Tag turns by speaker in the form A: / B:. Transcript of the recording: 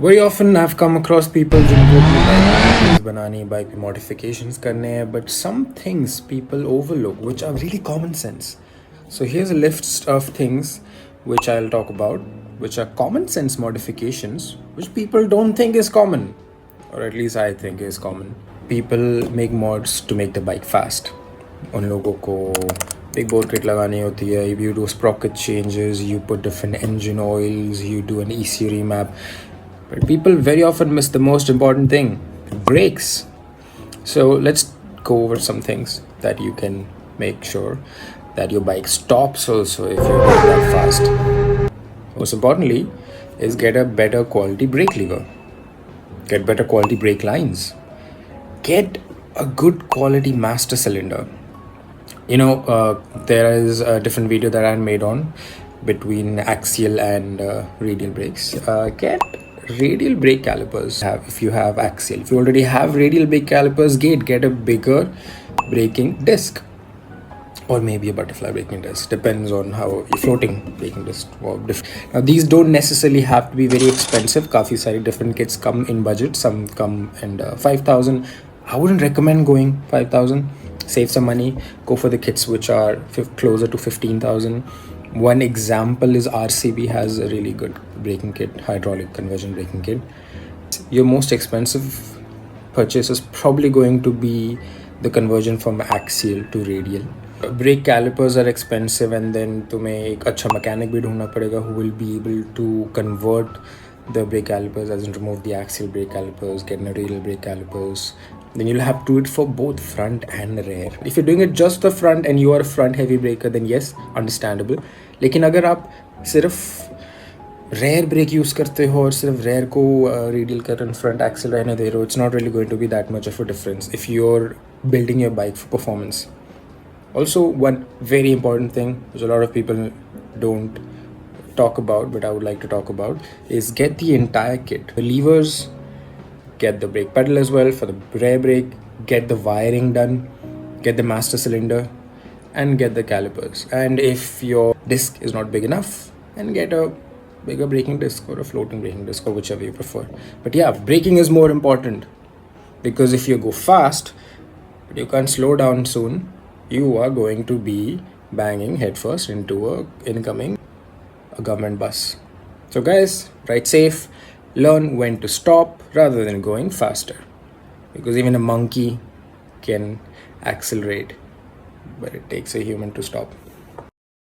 A: Very often I've come across people जिनको अपनी bike बनानी bike पे modifications करने हैं, but some things people overlook which are really common sense. So here's a list of things which I'll talk about, which are common sense modifications which people don't think is common, or at least I think is common. People make mods to make the bike fast. उन लोगों को big bore kit लगानी होती है. You do sprocket changes, you put different engine oils, you do an ECU remap. But people very often miss the most important thing, brakes. So let's go over some things that you can make sure that your bike stops also if you're going that fast. Most importantly is get a better quality brake lever, get better quality brake lines, get a good quality master cylinder. There is a different video that I made on between axial and radial brakes. Get radial brake calipers if you have axial. If you already have radial brake calipers, get a bigger braking disc, or maybe a butterfly braking disc, depends on how you're floating braking disc. Now these don't necessarily have to be very expensive. Kafi sari different kits come in budget, some come in 5,000. I wouldn't recommend going 5,000. Save some money, go for the kits which are closer to 15,000. One example is RCB has a really good braking kit, hydraulic conversion braking kit. Your most expensive purchase is probably going to be the conversion from axial to radial. Brake calipers are expensive, and then तुम्हें एक अच्छा mechanic भी ढूंढना पड़ेगा who will be able to convert the brake calipers, as in remove the axial brake calipers, get the radial brake calipers. Then you'll have to do it for both front and rear. If you're doing it just the front and you are a front heavy breaker, then yes, understandable. लेकिन अगर आप सिर्फ rear brake use करते हो और सिर्फ rear को radial कर and front axle रहने दे रहे हो, it's not really going to be that much of a difference if you're building your bike for performance. Also, one very important thing which a lot of people don't talk about, but I would like to talk about, is get the entire kit. The levers, get the brake pedal as well for the rear brake, get the wiring done, get the master cylinder, and get the calipers. And if your disc is not big enough, then get a bigger braking disc or a floating braking disc, or whichever you prefer. But yeah, braking is more important, because if you go fast but you can't slow down soon, you are going to be banging headfirst into a government bus. So guys, ride safe, learn when to stop rather than going faster, because even a monkey can accelerate, but it takes a human to stop.